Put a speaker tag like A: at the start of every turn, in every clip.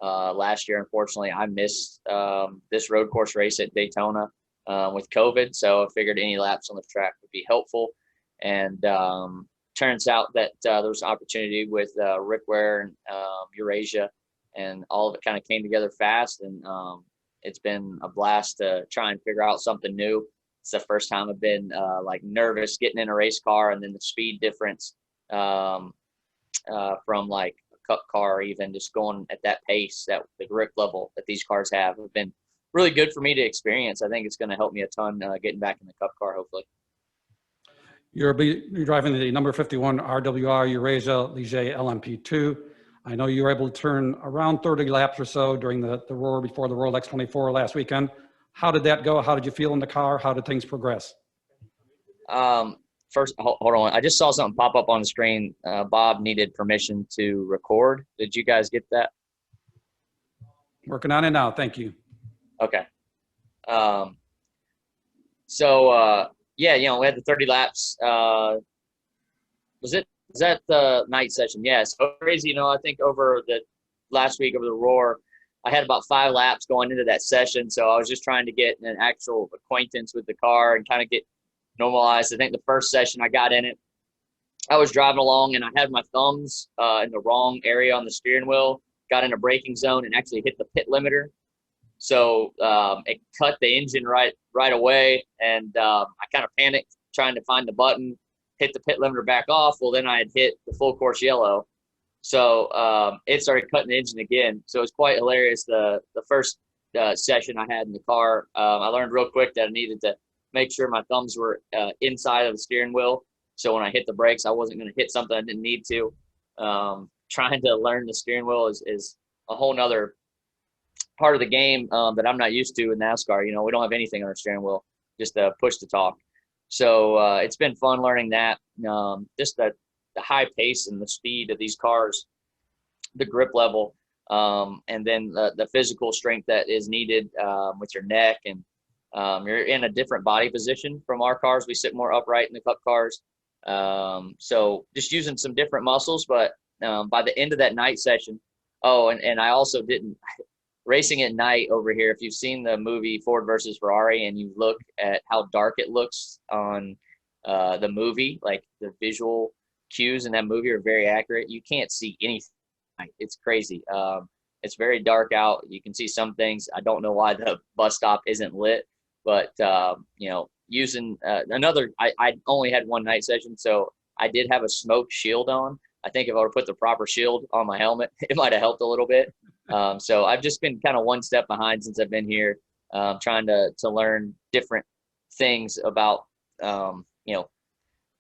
A: Last year, unfortunately, I missed this road course race at Daytona with COVID, so I figured any laps on the track would be helpful. And turns out that there was an opportunity with Rick Ware and Eurasia, and all of it kind of came together fast. And it's been a blast to try and figure out something new. It's the first time I've been like nervous getting in a race car, and then the speed difference from like a cup car, even just going at that pace, that the grip level that these cars have been really good for me to experience. I think it's going to help me a ton getting back in the cup car, hopefully.
B: You're driving the number 51 RWR Eurasia Ligier LMP2. I know you were able to turn around 30 laps or so during the roar before the World X24 last weekend. How did that go? How did you feel in the car? How did things progress?
A: First, hold on. I just saw something pop up on the screen. Bob needed permission to record. Did you guys get that?
B: Working on it now. Thank you.
A: Okay. Yeah, you know, we had the 30 laps. Was that the night session? Yeah. So crazy, you know, I think over the last week over the roar, I had about 5 laps going into that session. So I was just trying to get an actual acquaintance with the car and kind of get normalized. I think the first session I got in it, I was driving along and I had my thumbs in the wrong area on the steering wheel, got in a braking zone and actually hit the pit limiter. So it cut the engine right away, and I kind of panicked trying to find the button, hit the pit limiter back off. Well, then I had hit the full course yellow. So it started cutting the engine again. So it was quite hilarious. The first session I had in the car, I learned real quick that I needed to make sure my thumbs were inside of the steering wheel. So when I hit the brakes, I wasn't going to hit something I didn't need to. Trying to learn the steering wheel is a whole nother part of the game that I'm not used to in NASCAR. You know, we don't have anything on our steering wheel, just push to talk. So it's been fun learning that. Just the high pace and the speed of these cars, the grip level, and then the physical strength that is needed with your neck. And you're in a different body position from our cars. We sit more upright in the cup cars. So just using some different muscles. But by the end of that night session, and I also didn't – racing at night over here, if you've seen the movie Ford versus Ferrari and you look at how dark it looks on the movie, like the visual cues in that movie are very accurate. You can't see anything. It's crazy. It's very dark out. You can see some things. I don't know why the bus stop isn't lit, but you know, using I only had one night session, so I did have a smoke shield on. I think if I would put the proper shield on my helmet, it might have helped a little bit. So I've just been kind of one step behind since I've been here, trying to learn different things about, you know,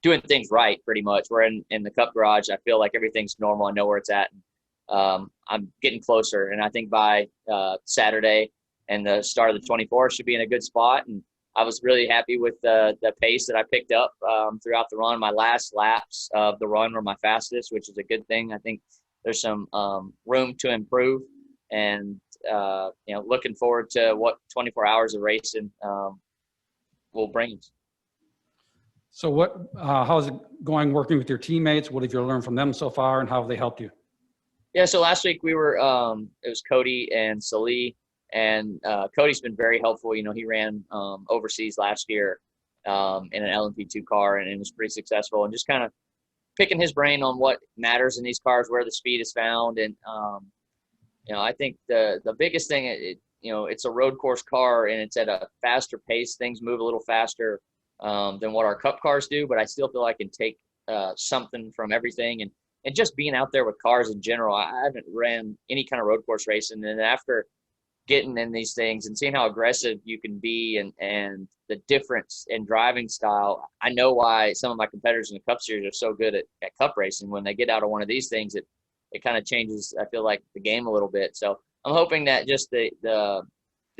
A: doing things right pretty much. We're in the cup garage. I feel like everything's normal. I know where it's at. I'm getting closer. And I think by Saturday and the start of the 24 should be in a good spot. And I was really happy with the pace that I picked up throughout the run. My last laps of the run were my fastest, which is a good thing. I think there's some room to improve, and you know, looking forward to what 24 hours of racing will bring us.
B: So how's it going working with your teammates? What have you learned from them so far, and how have they helped you?
A: Yeah, so last week we were it was Cody and Salih, and Cody's been very helpful. You know, he ran overseas last year in an LMP2 car, and it was pretty successful, and just kind of picking his brain on what matters in these cars, where the speed is found. And you know, I think the biggest thing, you know, it's a road course car and it's at a faster pace. Things move a little faster than what our cup cars do, but I still feel I can take something from everything. And just being out there with cars in general, I haven't ran any kind of road course racing. And after getting in these things and seeing how aggressive you can be and the difference in driving style, I know why some of my competitors in the Cup Series are so good at cup racing. When they get out of one of these things, it kind of changes, I feel like, the game a little bit. So I'm hoping that just the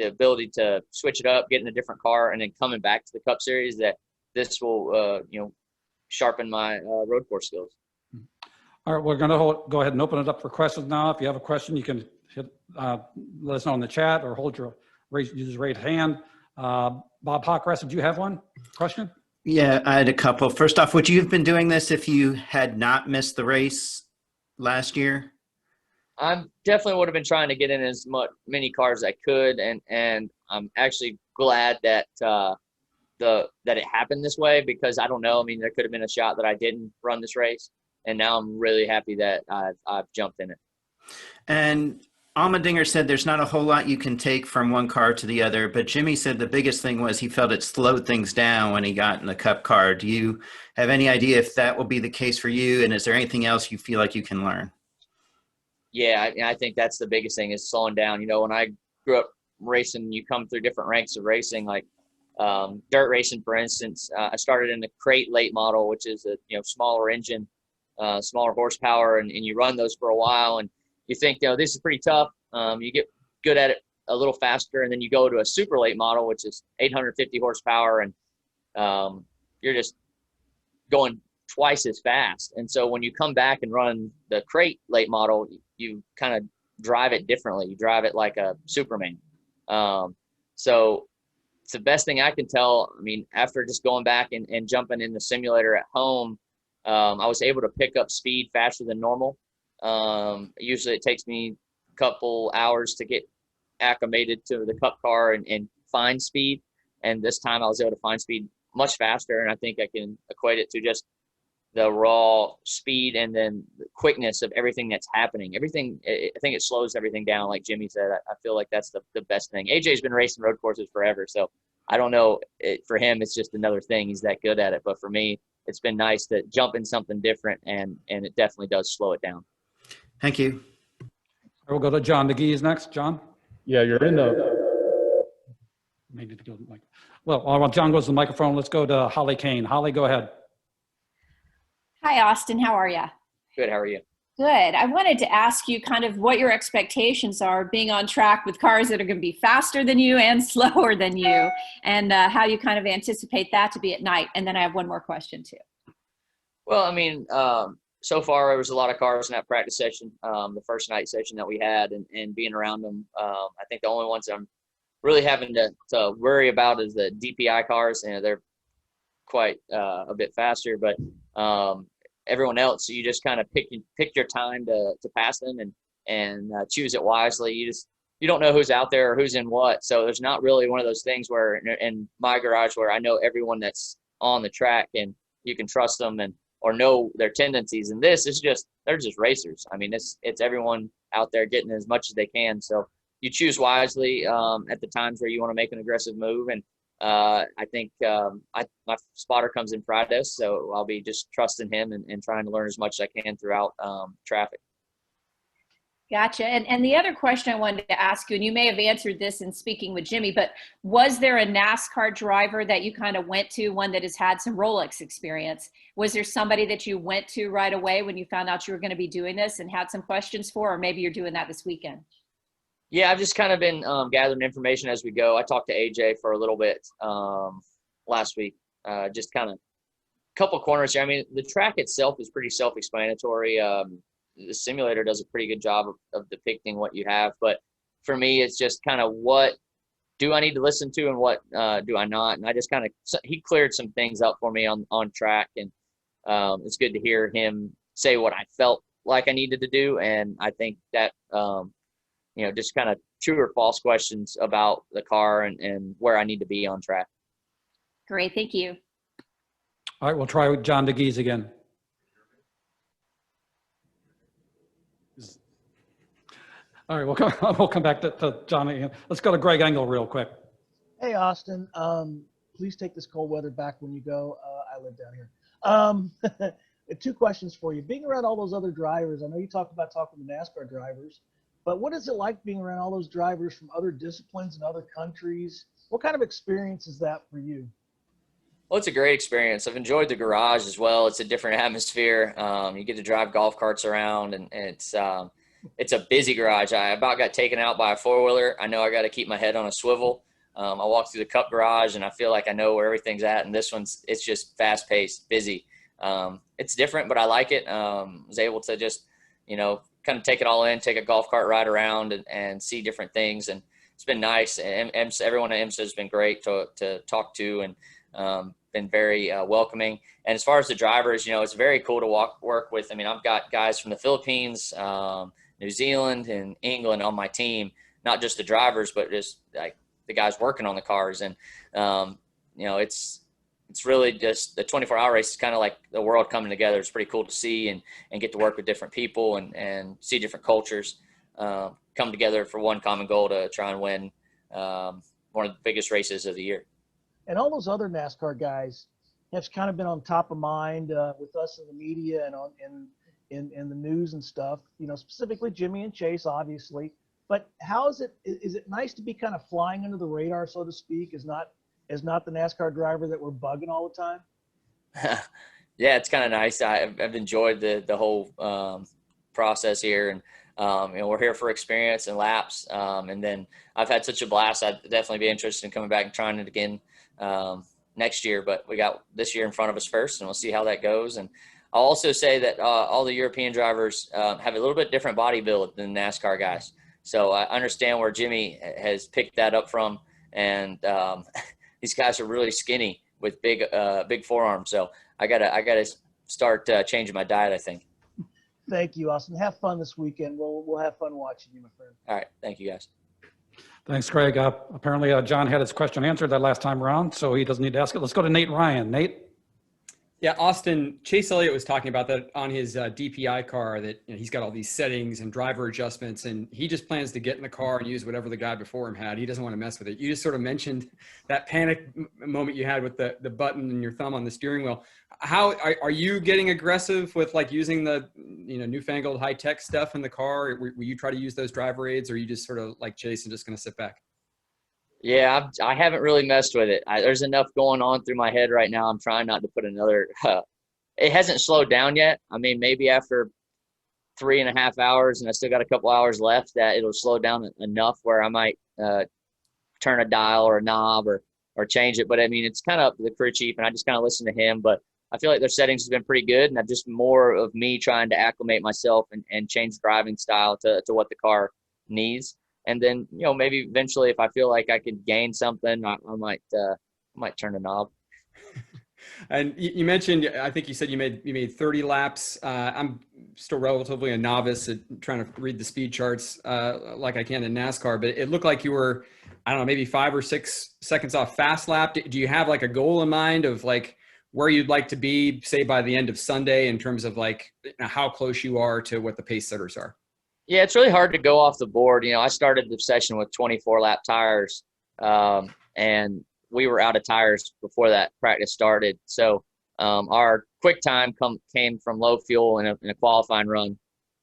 A: ability to switch it up, get in a different car, and then coming back to the Cup Series, that this will you know, sharpen my road course skills.
B: All right, we're going to go ahead and open it up for questions now. If you have a question, you can let us know in the chat or use raise hand. Bob Hockrest, did you have one question?
C: Yeah, I had a couple. First off, would you have been doing this if you had not missed the race last year?
A: I definitely would have been trying to get in as many cars as I could, and I'm actually glad that that it happened this way, because I don't know. I mean, there could have been a shot that I didn't run this race, and now I'm really happy that I've jumped in it.
C: And Almendinger said there's not a whole lot you can take from one car to the other, but Jimmy said the biggest thing was he felt it slowed things down when he got in the Cup car. Do you have any idea if that will be the case for you? And is there anything else you feel like you can learn?
A: Yeah, I think that's the biggest thing, is slowing down. You know, when I grew up racing, you come through different ranks of racing, like dirt racing, for instance. I started in the crate late model, which is a smaller engine, smaller horsepower, and you run those for a while, and you think, this is pretty tough. You get good at it a little faster, and then you go to a super late model, which is 850 horsepower, and you're just going twice as fast. And so when you come back and run the crate late model, you kind of drive it differently. You drive it like a Superman. So it's the best thing I can tell. I mean, after just going back and jumping in the simulator at home, I was able to pick up speed faster than normal. Usually it takes me a couple hours to get acclimated to the Cup car and find speed. And this time I was able to find speed much faster. And I think I can equate it to just the raw speed and then the quickness of everything that's happening. I think it slows everything down. Like Jimmy said, I feel like that's the best thing. AJ's been racing road courses forever, so I don't know. For him, it's just another thing. He's that good at it. But for me, it's been nice to jump in something different, and it definitely does slow it down.
C: Thank you.
B: We'll go to John DeGees next. John?
D: Yeah, you're in the.
B: Maybe to go to the mic. Well, while John goes to the microphone, let's go to Holly Kane. Holly, go ahead.
E: Hi, Austin. How are you?
A: Good. How are you?
E: Good. I wanted to ask you kind of what your expectations are being on track with cars that are going to be faster than you and slower than you, and how you kind of anticipate that to be at night. And then I have one more question too.
A: Well, I mean, so far there was a lot of cars in that practice session, the first night session that we had, and being around them. I think the only ones I'm really having to worry about is the DPI cars. They're quite a bit faster, but everyone else, you just kind of pick your time to pass them and choose it wisely. You don't know who's out there or who's in what, so there's not really one of those things where in my garage where I know everyone that's on the track and you can trust them or know their tendencies. And this is they're just racers. I mean, it's everyone out there getting as much as they can. So you choose wisely at the times where you want to make an aggressive move. And I think my spotter comes in Friday, so I'll be just trusting him and trying to learn as much as I can throughout traffic.
E: Gotcha. And the other question I wanted to ask you, and you may have answered this in speaking with Jimmy, but was there a NASCAR driver that you kind of went to, one that has had some Rolex experience? Was there somebody that you went to right away when you found out you were going to be doing this and had some questions for, or maybe you're doing that this weekend?
A: Yeah, I've just kind of been gathering information as we go. I talked to AJ for a little bit last week, just kind of a couple corners here. I mean, the track itself is pretty self-explanatory. The simulator does a pretty good job of depicting what you have. But for me, it's just kind of what do I need to listen to and what do I not? And I just kind of – he cleared some things up for me on track. And it's good to hear him say what I felt like I needed to do. And I think that just kind of true or false questions about the car and where I need to be on track.
E: Great. Thank you.
B: All right, we'll try with John DeGees again. All right, we'll come back to John again. Let's go to Greg Engel real quick.
F: Hey, Austin. Please take this cold weather back when you go. I live down here. 2 questions for you. Being around all those other drivers, I know you talked about talking to NASCAR drivers, but what is it like being around all those drivers from other disciplines and other countries? What kind of experience is that for you?
A: Well, it's a great experience. I've enjoyed the garage as well. It's a different atmosphere. You get to drive golf carts around, and it's a busy garage. I about got taken out by a four-wheeler. I know I got to keep my head on a swivel. I walk through the Cup garage, and I feel like I know where everything's at. And this one's, it's just fast-paced, busy. It's different, but I like it. Was able to just, kind of take it all in, take a golf cart ride around and see different things. And it's been nice. And everyone at IMSA has been great to talk to and been very welcoming. And as far as the drivers, it's very cool to work with. I mean, I've got guys from the Philippines, New Zealand and England on my team, not just the drivers, but just like the guys working on the cars. And, it's really just the 24-hour race is kind of like the world coming together. It's pretty cool to see and get to work with different people and see different cultures come together for one common goal to try and win one of the biggest races of the year.
F: And all those other NASCAR guys have kind of been on top of mind with us in the media and in the news and stuff, specifically Jimmy and Chase, obviously. But how is it nice to be kind of flying under the radar, so to speak, is not the NASCAR driver that we're bugging all the time?
A: Yeah, it's kind of nice. I've enjoyed the whole process here, and we're here for experience and laps. And then I've had such a blast. I'd definitely be interested in coming back and trying it again next year. But we got this year in front of us first, and we'll see how that goes. And I'll also say that all the European drivers have a little bit different body build than the NASCAR guys. So I understand where Jimmy has picked that up from, and these guys are really skinny with big forearms. So I gotta start changing my diet, I think.
F: Thank you, Austin. Have fun this weekend. We'll have fun watching you, my friend.
A: All right, thank you guys.
B: Thanks, Craig. Apparently, John had his question answered that last time around, so he doesn't need to ask it. Let's go to Nate Ryan. Nate?
G: Yeah, Austin, Chase Elliott was talking about that on his DPI car, that he's got all these settings and driver adjustments, and he just plans to get in the car and use whatever the guy before him had. He doesn't want to mess with it. You just sort of mentioned that panic moment you had with the button and your thumb on the steering wheel. How are you getting aggressive with like using the newfangled high tech stuff in the car? Will you try to use those driver aids, or are you just sort of like Chase and just going to sit back?
A: Yeah, I haven't really messed with it. There's enough going on through my head right now. I'm trying not to put another it hasn't slowed down yet. I mean, maybe after 3.5 hours and I still got a couple hours left, that it'll slow down enough where I might turn a dial or a knob or change it. But I mean, it's kind of up to the crew chief, and I just kind of listen to him. But I feel like their settings has been pretty good, and I've just more of me trying to acclimate myself and change driving style to what the car needs. And then, maybe eventually if I feel like I could gain something, I might turn a knob.
G: And you mentioned, I think you said you made 30 laps. I'm still relatively a novice at trying to read the speed charts like I can in NASCAR, but it looked like you were, I don't know, maybe 5 or 6 seconds off fast lap. Do you have like a goal in mind of like where you'd like to be, say, by the end of Sunday in terms of like how close you are to what the pace setters are?
A: Yeah, it's really hard to go off the board. I started the session with 24-lap tires, and we were out of tires before that practice started. So our quick time came from low fuel in a qualifying run.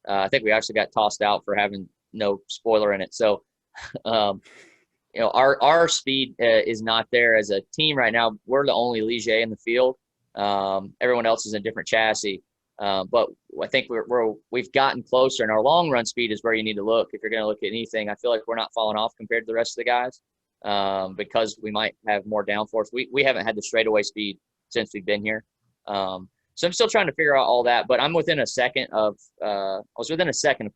A: I think we actually got tossed out for having no spoiler in it. So, our speed is not there as a team right now. We're the only Ligier in the field. Everyone else is in a different chassis. But I think we've gotten closer, and our long run speed is where you need to look. If you're going to look at anything, I feel like we're not falling off compared to the rest of the guys because we might have more downforce. We haven't had the straightaway speed since we've been here. So I'm still trying to figure out all that, but I'm within a second of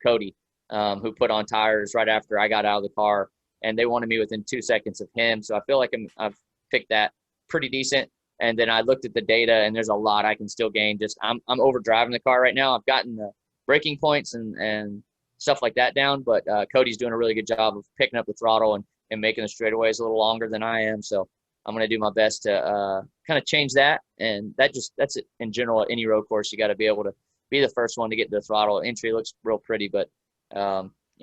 A: Cody, who put on tires right after I got out of the car, and they wanted me within 2 seconds of him. So I feel like I've picked that pretty decent. And then I looked at the data, and there's a lot I can still gain. Just I'm over driving the car right now. I've gotten the braking points and stuff like that down, but Cody's doing a really good job of picking up the throttle and making the straightaways a little longer than I am. So I'm going to do my best to kind of change that. And that's it in general. At any road course, you got to be able to be the first one to get the throttle. Entry looks real pretty, but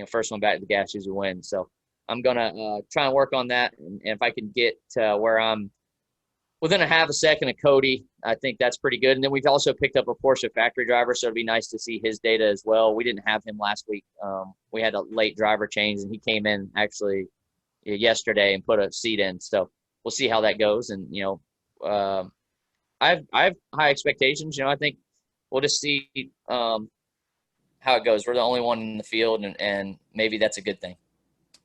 A: first one back to the gas usually wins. So I'm going to try and work on that. And if I can get to where I'm within a half a second of Cody, I think that's pretty good. And then we've also picked up a Porsche factory driver, so it'd be nice to see his data as well. We didn't have him last week. We had a late driver change, and he came in actually yesterday and put a seat in. So we'll see how that goes. And, I have high expectations. I think we'll just see how it goes. We're the only one in the field, and maybe that's a good thing.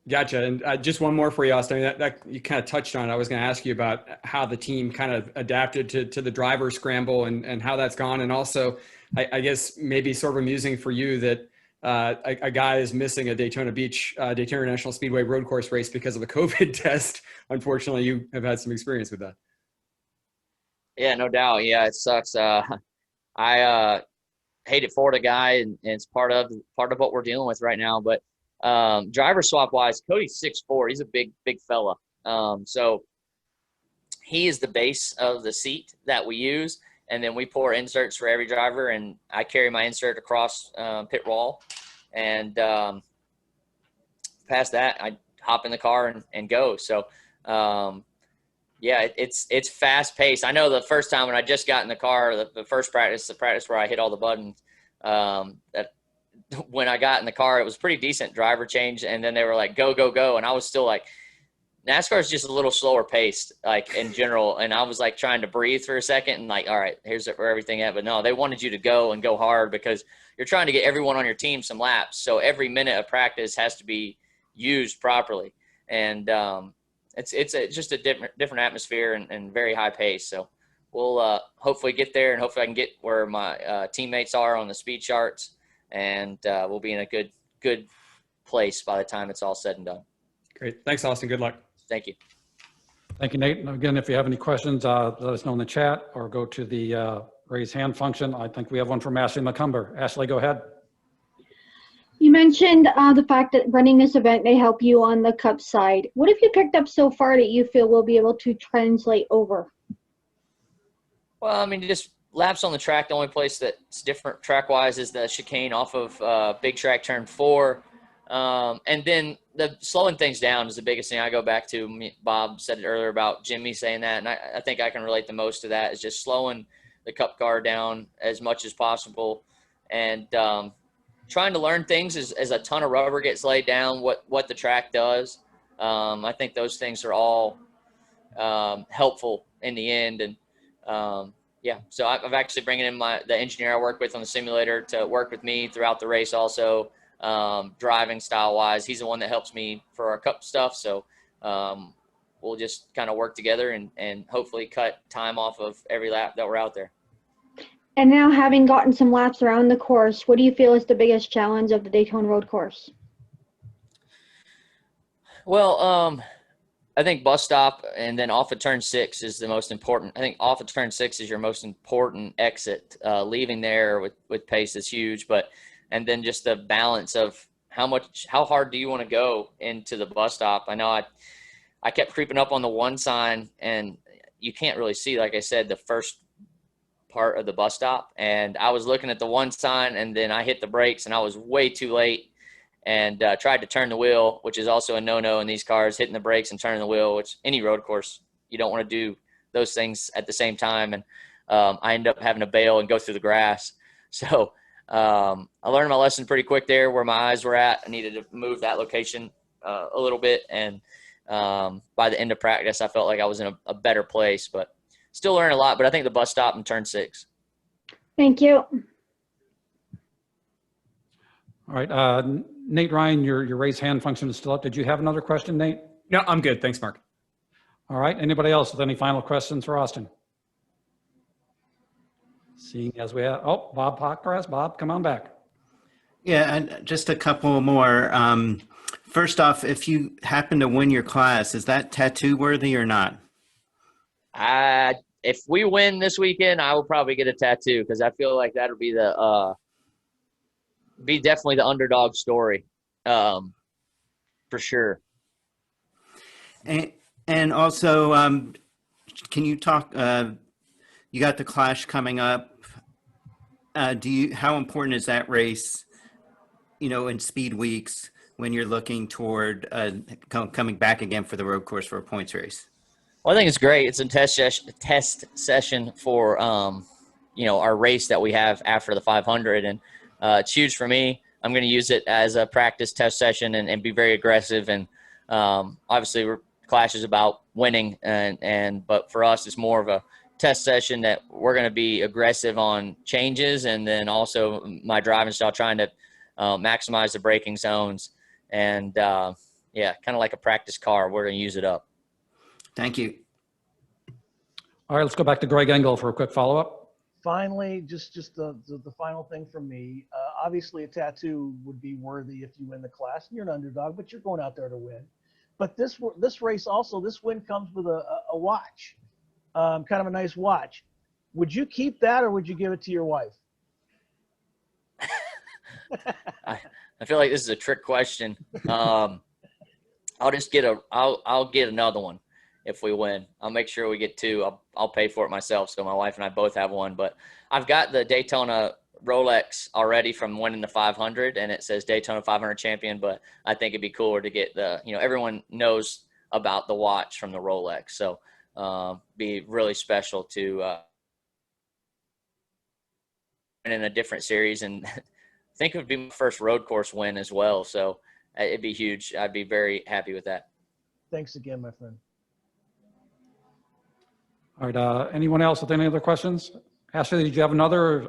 G: Gotcha. And just one more for you, Austin. That you kind of touched on. I was going to ask you about how the team kind of adapted to the driver scramble and how that's gone. And also, I guess maybe sort of amusing for you that a guy is missing a Daytona International Speedway road course race because of a COVID test. Unfortunately, you have had some experience with that.
A: Yeah, no doubt. Yeah, it sucks. I hate it for the guy, and it's part of what we're dealing with right now. But driver swap wise, Cody's 6'4". He's a big fella. So he is the base of the seat that we use, and then we pour inserts for every driver, and I carry my insert across pit wall, and past that I hop in the car and go. So yeah, it's fast paced. I know the first time when I just got in the car, the first practice, the practice where I hit all the buttons, that when I got in the car, it was pretty decent driver change. And then they were like, go, go, go. And I was still like, NASCAR is just a little slower paced, like in general. And I was like trying to breathe for a second and like, all right, here's where everything at. But no, they wanted you to go and go hard because you're trying to get everyone on your team some laps. So every minute of practice has to be used properly. And it's just a different atmosphere and very high pace. So we'll hopefully get there, and hopefully I can get where my teammates are on the speed charts, and we'll be in a good place by the time it's all said and done.
G: Great. Thanks, Austin. Good luck.
A: Thank you.
B: Thank you, Nate. And again, if you have any questions, let us know in the chat or go to the raise hand function. I think we have one from Ashley McCumber. Ashley, go ahead.
H: You mentioned the fact that running this event may help you on the Cup side. What have you picked up so far that you feel will be able to translate over?
A: Well, I mean, just laps on the track. The only place that's different track-wise is the chicane off of Big Track Turn 4. And then the slowing things down is the biggest thing I go back to. Bob said it earlier about Jimmy saying that, and I think I can relate the most to that, is just slowing the Cup car down as much as possible, and trying to learn things as a ton of rubber gets laid down, what the track does. I think those things are all helpful in the end. And yeah, so I've actually bringing in the engineer I work with on the simulator to work with me throughout the race also, driving style wise. He's the one that helps me for our Cup stuff. So we'll just kind of work together and hopefully cut time off of every lap that we're out there.
H: And now, having gotten some laps around the course, what do you feel is the biggest challenge of the Daytona Road Course?
A: Well, I think bus stop and then off of turn 6 is the most important. I think off of turn 6 is your most important exit. Leaving there with pace is huge, and then just the balance of how hard do you want to go into the bus stop? I know I kept creeping up on the one sign, and you can't really see, like I said, the first part of the bus stop, and I was looking at the one sign, and then I hit the brakes and I was way too late, and tried to turn the wheel, which is also a no-no in these cars, hitting the brakes and turning the wheel, which any road course, you don't want to do those things at the same time. And I ended up having to bail and go through the grass. So I learned my lesson pretty quick there where my eyes were at. I needed to move that location a little bit, and by the end of practice, I felt like I was in a better place, but still learn a lot. But I think the bus stop in turn 6.
H: Thank you.
B: All right, Nate Ryan, your raise hand function is still up. Did you have another question, Nate?
G: No, I'm good. Thanks, Mark.
B: All right, anybody else with any final questions for Austin? Seeing as we have, oh, Bob Pockras. Bob, come on back.
C: Yeah, and just a couple more. First off, if you happen to win your class, is that tattoo worthy or not?
A: If we win this weekend, I will probably get a tattoo because I feel like that'll be be definitely the underdog story, for sure.
C: And also, can you talk? You got the Clash coming up. How important is that race? In speed weeks when you're looking toward coming back again for the road course for a points race.
A: Well, I think it's great. It's a test session for our race that we have after the 500, and it's huge for me. I'm going to use it as a practice test session and be very aggressive. And obviously, Clash is about winning, but for us, it's more of a test session that we're going to be aggressive on changes, and then also my driving style, trying to maximize the braking zones, and kind of like a practice car. We're going to use it up.
C: Thank you.
B: All right, let's go back to Greg Engel for a quick follow-up.
F: Finally, just the final thing from me. Obviously, a tattoo would be worthy if you win the class. You're an underdog, but you're going out there to win. But this race also, this win comes with a watch, kind of a nice watch. Would you keep that, or would you give it to your wife?
A: I feel like this is a trick question. I'll get another one if we win. I'll make sure we get two. I'll pay for it myself. So my wife and I both have one, but I've got the Daytona Rolex already from winning the 500, and it says Daytona 500 champion, but I think it'd be cooler to get everyone knows about the watch from the Rolex. So, be really special to, in a different series, and I think it would be my first road course win as well. So it'd be huge. I'd be very happy with that.
F: Thanks again, my friend.
B: All right, anyone else with any other questions? Ashley, did you have another?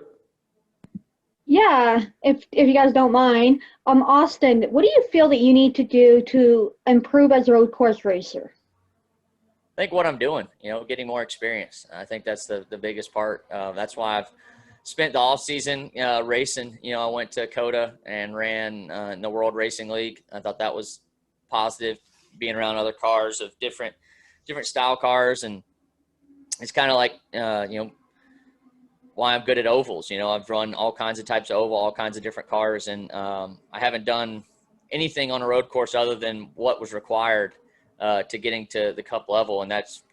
H: Yeah, if you guys don't mind. Austin, what do you feel that you need to do to improve as a road course racer?
A: I think what I'm doing, getting more experience. I think that's the biggest part. That's why I've spent the off season racing. I went to COTA and ran in the World Racing League. I thought that was positive, being around other cars of different style cars, and it's kind of like why I'm good at ovals. I've run all kinds of types of oval, all kinds of different cars, and I haven't done anything on a road course other than what was required to getting to the cup level, and that's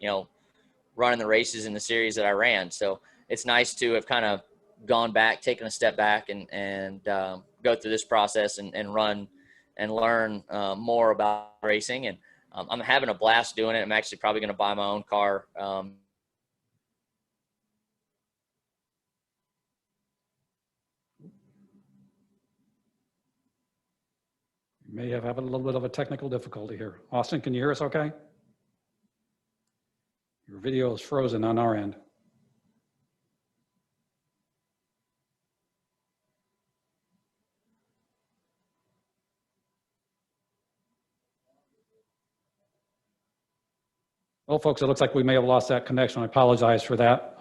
A: running the races in the series that I ran. So it's nice to have kind of gone back, taken a step back, and go through this process and run and learn more about racing. And I'm having a blast doing it. I'm actually probably going to buy my own car.
B: May have a little bit of a technical difficulty here. Austin, can you hear us okay? Your video is frozen on our end. Well, folks, it looks like we may have lost that connection. I apologize for that.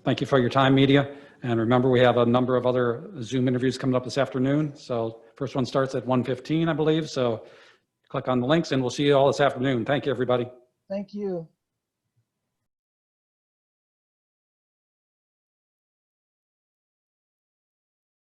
B: Thank you for your time, media. And remember, we have a number of other Zoom interviews coming up this afternoon. So first one starts at 1:15, I believe. So click on the links and we'll see you all this afternoon. Thank you, everybody.
F: Thank you.